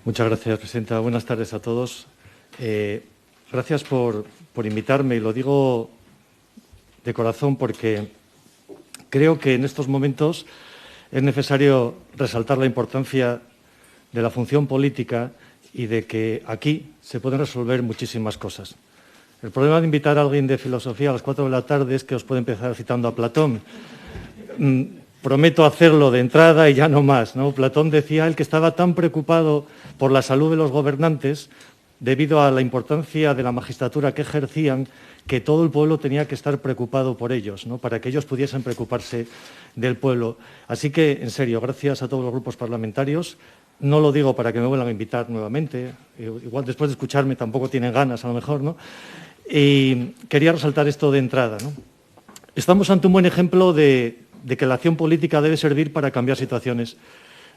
Muchas gracias, presidenta. Buenas tardes a todos. Gracias por invitarme, y lo digo de corazón porque creo que en estos momentos es necesario resaltar la importancia de la función política y de que aquí se pueden resolver muchísimas cosas. El problema de invitar a alguien de filosofía a las 4 de la tarde es que os puede empezar citando a Platón. Prometo hacerlo de entrada y ya no más, ¿no? Platón decía él que estaba tan preocupado por la salud de los gobernantes debido a la importancia de la magistratura que ejercían, que todo el pueblo tenía que estar preocupado por ellos, ¿no? Para que ellos pudiesen preocuparse del pueblo. Así que, en serio, gracias a todos los grupos parlamentarios. No lo digo para que me vuelvan a invitar nuevamente, igual después de escucharme tampoco tienen ganas, a lo mejor, ¿no? Y quería resaltar esto de entrada, ¿no? Estamos ante un buen ejemplo de que la acción política debe servir para cambiar situaciones,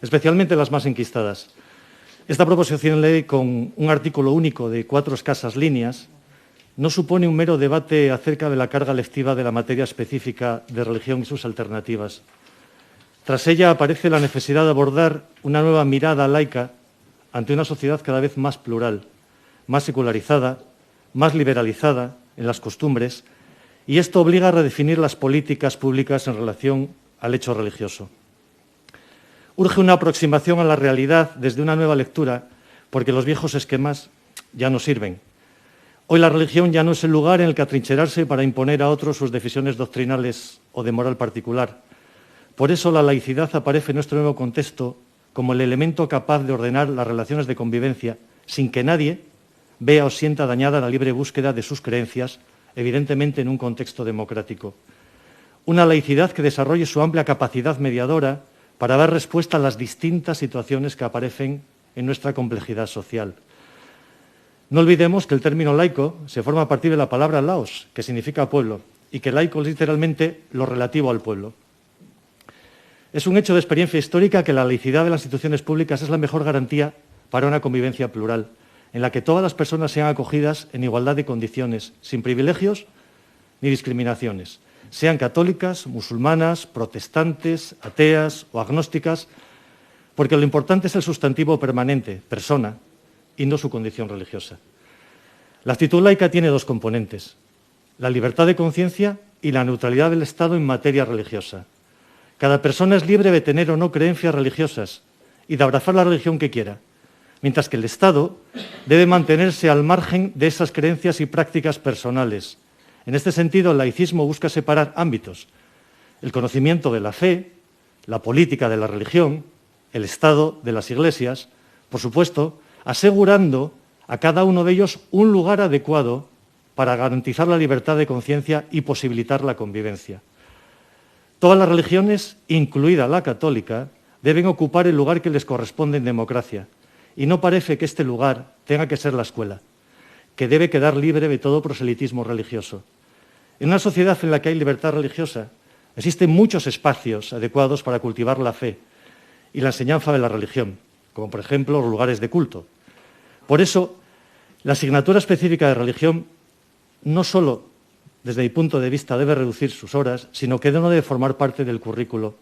especialmente las más enquistadas. Esta proposición de ley, con un artículo único de 4 escasas líneas, no supone un mero debate acerca de la carga lectiva de la materia específica de religión y sus alternativas. Tras ella aparece la necesidad de abordar una nueva mirada laica ante una sociedad cada vez más plural, más secularizada, más liberalizada en las costumbres, y esto obliga a redefinir las políticas públicas en relación al hecho religioso. Urge una aproximación a la realidad desde una nueva lectura, porque los viejos esquemas ya no sirven. Hoy la religión ya no es el lugar en el que atrincherarse para imponer a otros sus decisiones doctrinales o de moral particular. Por eso la laicidad aparece en nuestro nuevo contexto como el elemento capaz de ordenar las relaciones de convivencia sin que nadie vea o sienta dañada la libre búsqueda de sus creencias, evidentemente en un contexto democrático. Una laicidad que desarrolle su amplia capacidad mediadora para dar respuesta a las distintas situaciones que aparecen en nuestra complejidad social. No olvidemos que el término laico se forma a partir de la palabra laos, que significa pueblo, y que laico es literalmente lo relativo al pueblo. Es un hecho de experiencia histórica que la laicidad de las instituciones públicas es la mejor garantía para una convivencia plural, en la que todas las personas sean acogidas en igualdad de condiciones, sin privilegios ni discriminaciones, sean católicas, musulmanas, protestantes, ateas o agnósticas, porque lo importante es el sustantivo permanente, persona, y no su condición religiosa. La actitud laica tiene 2 componentes, la libertad de conciencia y la neutralidad del Estado en materia religiosa. Cada persona es libre de tener o no creencias religiosas y de abrazar la religión que quiera, mientras que el Estado debe mantenerse al margen de esas creencias y prácticas personales. En este sentido, el laicismo busca separar ámbitos: el conocimiento de la fe, la política de la religión, el Estado de las iglesias, por supuesto, asegurando a cada uno de ellos un lugar adecuado para garantizar la libertad de conciencia y posibilitar la convivencia. Todas las religiones, incluida la católica, deben ocupar el lugar que les corresponde en democracia, y no parece que este lugar tenga que ser la escuela, que debe quedar libre de todo proselitismo religioso. En una sociedad en la que hay libertad religiosa, existen muchos espacios adecuados para cultivar la fe y la enseñanza de la religión, como por ejemplo los lugares de culto. Por eso, la asignatura específica de religión no solo, desde mi punto de vista, debe reducir sus horas, sino que no debe formar parte del currículo.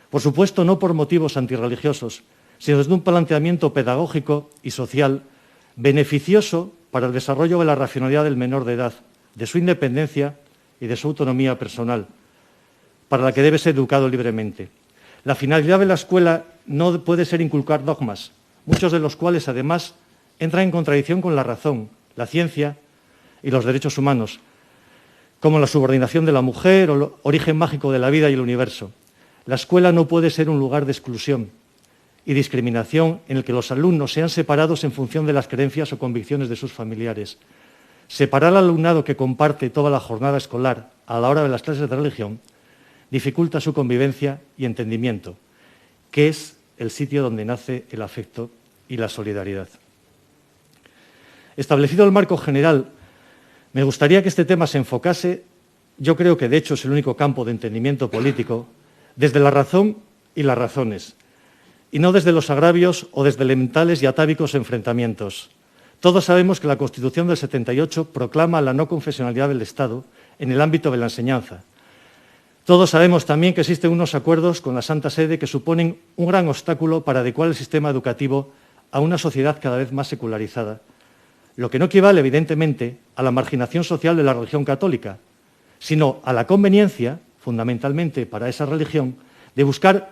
Por supuesto, no por motivos antirreligiosos, sino desde un planteamiento pedagógico y social beneficioso para el desarrollo de la racionalidad del menor de edad, de su independencia y de su autonomía personal, para la que debe ser educado libremente. La finalidad de la escuela no puede ser inculcar dogmas, muchos de los cuales, además, entran en contradicción con la razón, la ciencia y los derechos humanos, como la subordinación de la mujer o el origen mágico de la vida y el universo. La escuela no puede ser un lugar de exclusión y discriminación en el que los alumnos sean separados en función de las creencias o convicciones de sus familiares. Separar al alumnado que comparte toda la jornada escolar a la hora de las clases de religión dificulta su convivencia y entendimiento, que es el sitio donde nace el afecto y la solidaridad. Establecido el marco general, me gustaría que este tema se enfocase, yo creo que de hecho es el único campo de entendimiento político, desde la razón y las razones, y no desde los agravios o desde elementales y atávicos enfrentamientos. Todos sabemos que la Constitución del 78 proclama la no confesionalidad del Estado en el ámbito de la enseñanza. Todos sabemos también que existen unos acuerdos con la Santa Sede que suponen un gran obstáculo para adecuar el sistema educativo a una sociedad cada vez más secularizada, lo que no equivale, evidentemente, a la marginación social de la religión católica, sino a la conveniencia, fundamentalmente para esa religión, de buscar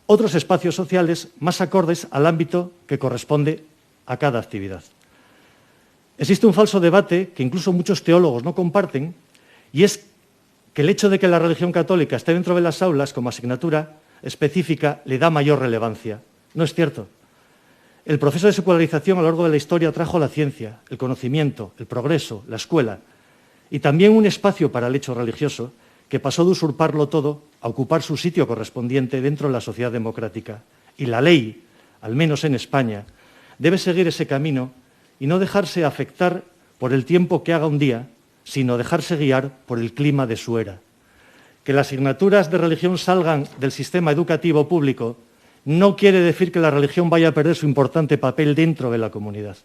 otros espacios sociales más acordes al ámbito que corresponde a cada actividad. Existe un falso debate que incluso muchos teólogos no comparten, y es que el hecho de que la religión católica esté dentro de las aulas como asignatura específica le da mayor relevancia. No es cierto. El proceso de secularización a lo largo de la historia trajo la ciencia, el conocimiento, el progreso, la escuela, y también un espacio para el hecho religioso que pasó de usurparlo todo a ocupar su sitio correspondiente dentro de la sociedad democrática. Y la ley, al menos en España, debe seguir ese camino y no dejarse afectar por el tiempo que haga un día, sino dejarse guiar por el clima de su era. Que las asignaturas de religión salgan del sistema educativo público no quiere decir que la religión vaya a perder su importante papel dentro de la comunidad.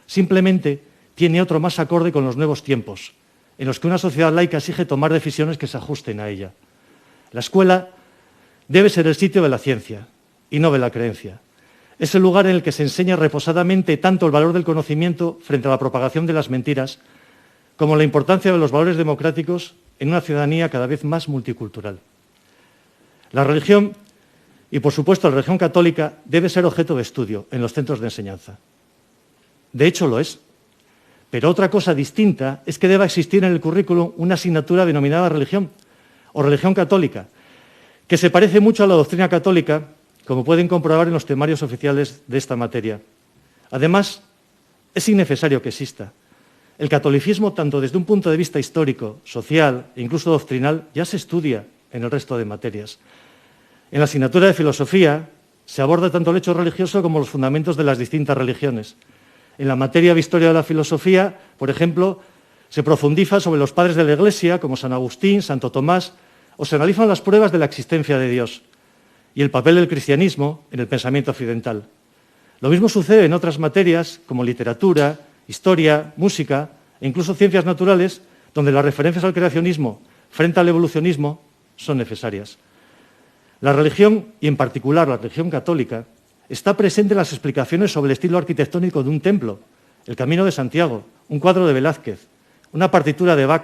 Simplemente tiene otro más acorde con los nuevos tiempos, en los que una sociedad laica exige tomar decisiones que se ajusten a ella. La escuela debe ser el sitio de la ciencia y no de la creencia. Es el lugar en el que se enseña reposadamente tanto el valor del conocimiento frente a la propagación de las mentiras, como la importancia de los valores democráticos en una ciudadanía cada vez más multicultural. La religión, y por supuesto la religión católica, debe ser objeto de estudio en los centros de enseñanza. De hecho lo es. Pero otra cosa distinta es que deba existir en el currículum una asignatura denominada religión o religión católica, que se parece mucho a la doctrina católica, como pueden comprobar en los temarios oficiales de esta materia. Además, es innecesario que exista. El catolicismo, tanto desde un punto de vista histórico, social e incluso doctrinal, ya se estudia en el resto de materias. En la asignatura de filosofía se aborda tanto el hecho religioso como los fundamentos de las distintas religiones. En la materia de historia de la filosofía, por ejemplo, se profundiza sobre los padres de la Iglesia, como San Agustín, Santo Tomás, o se analizan las pruebas de la existencia de Dios y el papel del cristianismo en el pensamiento occidental. Lo mismo sucede en otras materias como literatura, historia, música e incluso ciencias naturales, donde las referencias al creacionismo frente al evolucionismo son necesarias. La religión, y en particular la religión católica, está presente en las explicaciones sobre el estilo arquitectónico de un templo, el Camino de Santiago, un cuadro de Velázquez, una partitura de Bach,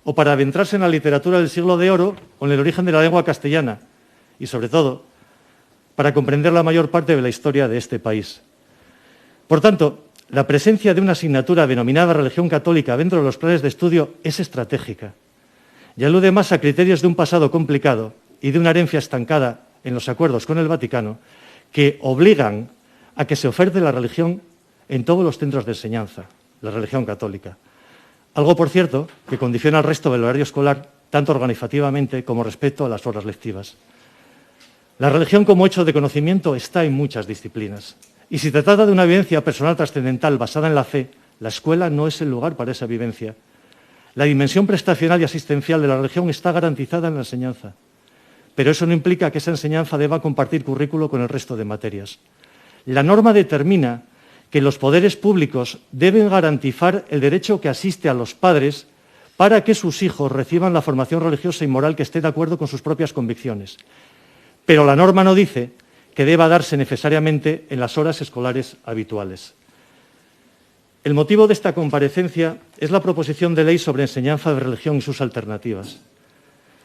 o para adentrarse en la literatura del siglo de oro o en el origen de la lengua castellana, y sobre todo, para comprender la mayor parte de la historia de este país. Por tanto, la presencia de una asignatura denominada religión católica dentro de los planes de estudio es estratégica y alude más a criterios de un pasado complicado y de una herencia estancada en los acuerdos con el Vaticano que obligan a que se oferte la religión en todos los centros de enseñanza, la religión católica. Algo, por cierto, que condiciona el resto del horario escolar, tanto organizativamente como respecto a las horas lectivas. La religión como hecho de conocimiento está en muchas disciplinas. Y si se trata de una vivencia personal trascendental basada en la fe, la escuela no es el lugar para esa vivencia. La dimensión prestacional y asistencial de la religión está garantizada en la enseñanza. Pero eso no implica que esa enseñanza deba compartir currículo con el resto de materias. La norma determina que los poderes públicos deben garantizar el derecho que asiste a los padres para que sus hijos reciban la formación religiosa y moral que esté de acuerdo con sus propias convicciones. Pero la norma no dice que deba darse necesariamente en las horas escolares habituales. El motivo de esta comparecencia es la proposición de ley sobre enseñanza de religión y sus alternativas.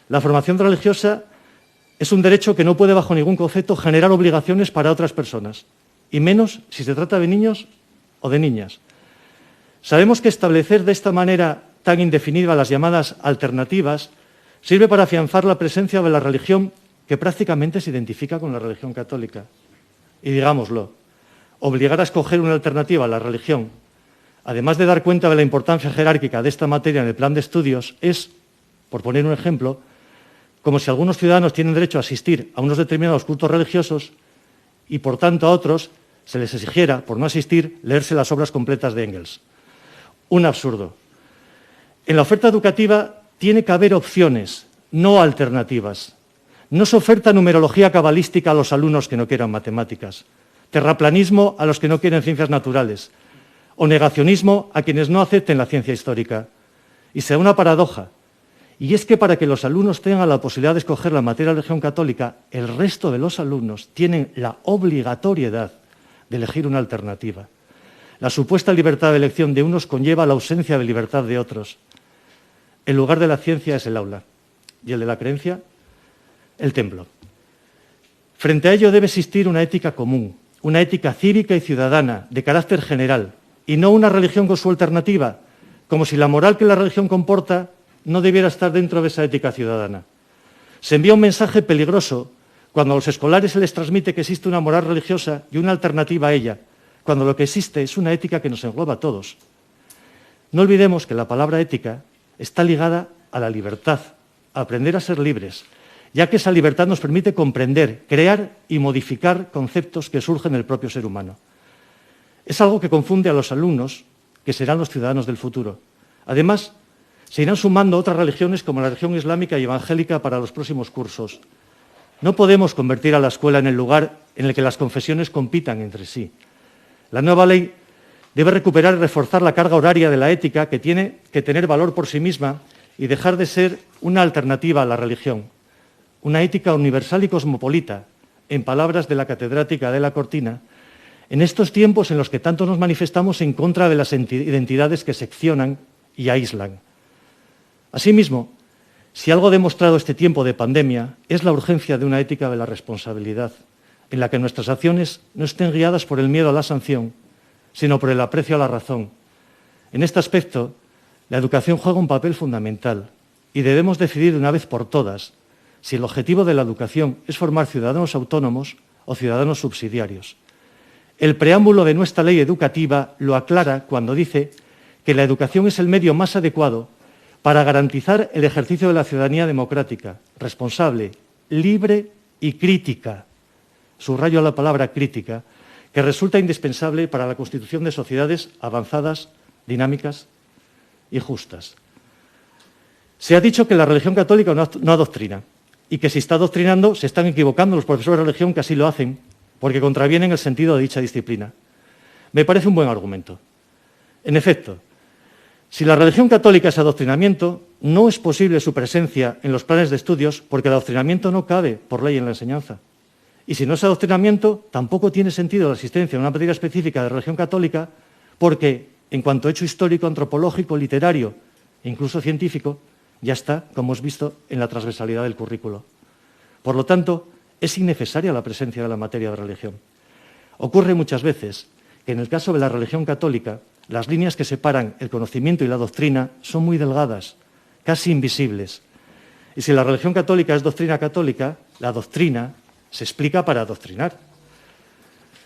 La formación religiosa es un derecho que no puede, bajo ningún concepto, generar obligaciones para otras personas, y menos si se trata de niños o de niñas. Sabemos que establecer de esta manera tan indefinida las llamadas alternativas sirve para afianzar la presencia de la religión que prácticamente se identifica con la religión católica. Y digámoslo, obligar a escoger una alternativa a la religión, además de dar cuenta de la importancia jerárquica de esta materia en el plan de estudios, es, por poner un ejemplo, como si algunos ciudadanos tienen derecho a asistir a unos determinados cultos religiosos y, por tanto, a otros se les exigiera, por no asistir, leerse las obras completas de Engels. Un absurdo. En la oferta educativa tiene que haber opciones, no alternativas. No se oferta numerología cabalística a los alumnos que no quieran matemáticas, terraplanismo a los que no quieren ciencias naturales, o negacionismo a quienes no acepten la ciencia histórica. Y se da una paradoja, y es que para que los alumnos tengan la posibilidad de escoger la materia de religión católica, el resto de los alumnos tienen la obligatoriedad de elegir una alternativa. La supuesta libertad de elección de unos conlleva la ausencia de libertad de otros. El lugar de la ciencia es el aula y el de la creencia, el templo. Frente a ello debe existir una ética común, una ética cívica y ciudadana de carácter general, y no una religión con su alternativa, como si la moral que la religión comporta no debiera estar dentro de esa ética ciudadana. Se envía un mensaje peligroso cuando a los escolares se les transmite que existe una moral religiosa y una alternativa a ella, cuando lo que existe es una ética que nos engloba a todos. No olvidemos que la palabra ética está ligada a la libertad, a aprender a ser libres, ya que esa libertad nos permite comprender, crear y modificar conceptos que surgen del propio ser humano. Es algo que confunde a los alumnos, que serán los ciudadanos del futuro. Además, se irán sumando otras religiones como la religión islámica y evangélica para los próximos cursos. No podemos convertir a la escuela en el lugar en el que las confesiones compitan entre sí. La nueva ley debe recuperar y reforzar la carga horaria de la ética, que tiene que tener valor por sí misma y dejar de ser una alternativa a la religión. Una ética universal y cosmopolita, en palabras de la catedrática Adela Cortina, en estos tiempos en los que tanto nos manifestamos en contra de las identidades que seccionan y aíslan. Asimismo, si algo ha demostrado este tiempo de pandemia es la urgencia de una ética de la responsabilidad, en la que nuestras acciones no estén guiadas por el miedo a la sanción, sino por el aprecio a la razón. En este aspecto, la educación juega un papel fundamental y debemos decidir de una vez por todas si el objetivo de la educación es formar ciudadanos autónomos o ciudadanos subsidiarios. El preámbulo de nuestra ley educativa lo aclara cuando dice que la educación es el medio más adecuado para garantizar el ejercicio de la ciudadanía democrática, responsable, libre y crítica. Subrayo la palabra crítica, que resulta indispensable para la constitución de sociedades avanzadas, dinámicas y justas. Se ha dicho que la religión católica no adoctrina y que si está adoctrinando se están equivocando los profesores de religión que así lo hacen, porque contravienen el sentido de dicha disciplina. Me parece un buen argumento. En efecto, si la religión católica es adoctrinamiento, no es posible su presencia en los planes de estudios porque el adoctrinamiento no cabe por ley en la enseñanza. Y si no es adoctrinamiento, tampoco tiene sentido la existencia en una materia específica de religión católica porque, en cuanto a hecho histórico, antropológico, literario e incluso científico, ya está, como hemos visto, en la transversalidad del currículo. Por lo tanto, es innecesaria la presencia de la materia de religión. Ocurre muchas veces que en el caso de la religión católica, las líneas que separan el conocimiento y la doctrina son muy delgadas, casi invisibles. Y si la religión católica es doctrina católica, la doctrina se explica para adoctrinar.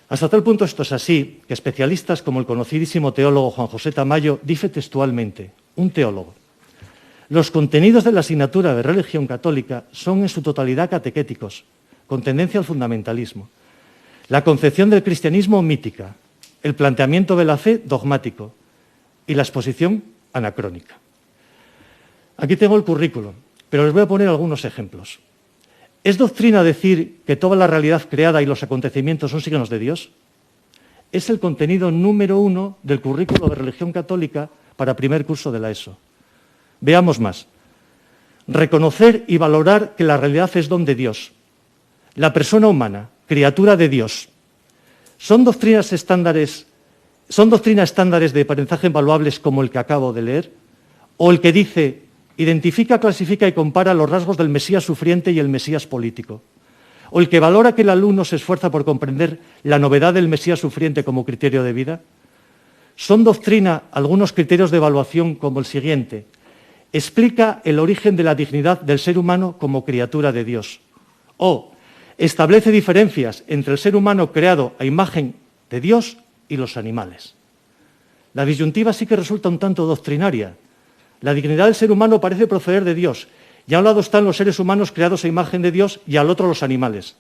Hasta tal punto esto es así, que especialistas como el conocidísimo teólogo Juan José Tamayo dice textualmente, un teólogo: los contenidos de la asignatura de religión católica son en su totalidad catequéticos, con tendencia al fundamentalismo. La concepción del cristianismo mítica, el planteamiento de la fe dogmático y la exposición anacrónica. Aquí tengo el currículum, pero les voy a poner algunos ejemplos. ¿Es doctrina decir que toda la realidad creada y los acontecimientos son signos de Dios? Es el contenido número 1 del currículo de religión católica para primer curso de la ESO. Veamos más. Reconocer y valorar que la realidad es don de Dios. La persona humana, criatura de Dios. ¿Son doctrinas estándares de aprendizaje invaluables como el que acabo de leer? ¿O el que dice, identifica, clasifica y compara los rasgos del Mesías sufriente y el Mesías político? ¿O el que valora que el alumno se esfuerza por comprender la novedad del Mesías sufriente como criterio de vida? ¿Son doctrina algunos criterios de evaluación como el siguiente? Explica el origen de la dignidad del ser humano como criatura de Dios. O establece diferencias entre el ser humano creado a imagen de Dios y los animales. La disyuntiva sí que resulta un tanto doctrinaria. La dignidad del ser humano parece proceder de Dios, y a un lado están los seres humanos creados a imagen de Dios y al otro los animales.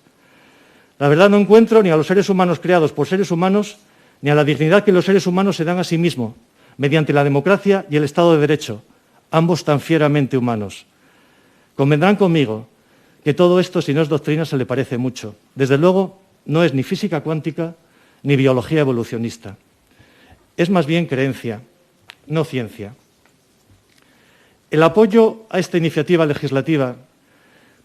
La verdad, no encuentro ni a los seres humanos creados por seres humanos, ni a la dignidad que los seres humanos se dan a sí mismos, mediante la democracia y el Estado de Derecho, ambos tan fieramente humanos. Convendrán conmigo que todo esto, si no es doctrina, se le parece mucho. Desde luego, no es ni física cuántica ni biología evolucionista. Es más bien creencia, no ciencia. El apoyo a esta iniciativa legislativa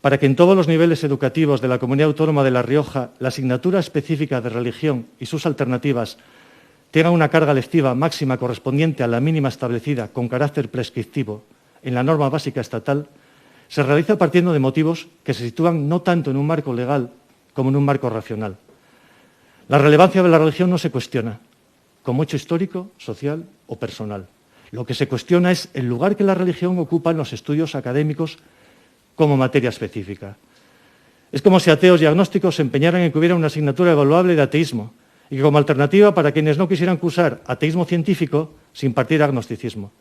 para que en todos los niveles educativos de la Comunidad Autónoma de La Rioja la asignatura específica de religión y sus alternativas tengan una carga lectiva máxima correspondiente a la mínima establecida con carácter prescriptivo en la norma básica estatal, se realiza partiendo de motivos que se sitúan no tanto en un marco legal como en un marco racional. La relevancia de la religión no se cuestiona como hecho histórico, social o personal. Lo que se cuestiona es el lugar que la religión ocupa en los estudios académicos como materia específica. Es como si ateos y agnósticos se empeñaran en que hubiera una asignatura evaluable de ateísmo y que como alternativa para quienes no quisieran cursar ateísmo científico se impartiera agnosticismo.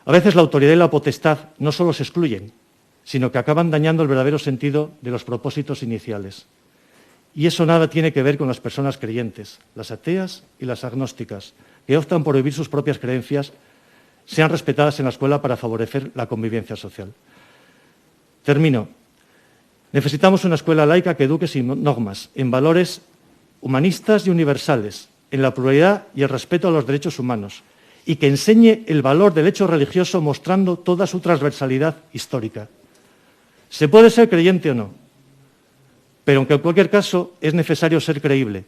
A veces la autoridad y la potestad no solo se excluyen, sino que acaban dañando el verdadero sentido de los propósitos iniciales. Y eso nada tiene que ver con las personas creyentes, las ateas y las agnósticas, que optan por vivir sus propias creencias, sean respetadas en la escuela para favorecer la convivencia social. Termino. Necesitamos una escuela laica que eduque sin dogmas, en valores humanistas y universales, en la pluralidad y el respeto a los derechos humanos, y que enseñe el valor del hecho religioso mostrando toda su transversalidad histórica. Se puede ser creyente o no, pero aunque en cualquier caso es necesario ser creíble,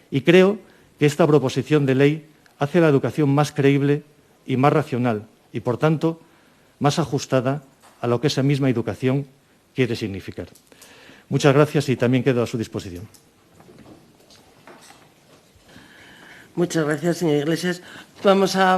y creo que esta proposición de ley hace la educación más creíble y más racional, y por tanto más ajustada a lo que esa misma educación quiere significar. Muchas gracias y también quedo a su disposición. Muchas gracias, señor Iglesias. Vamos a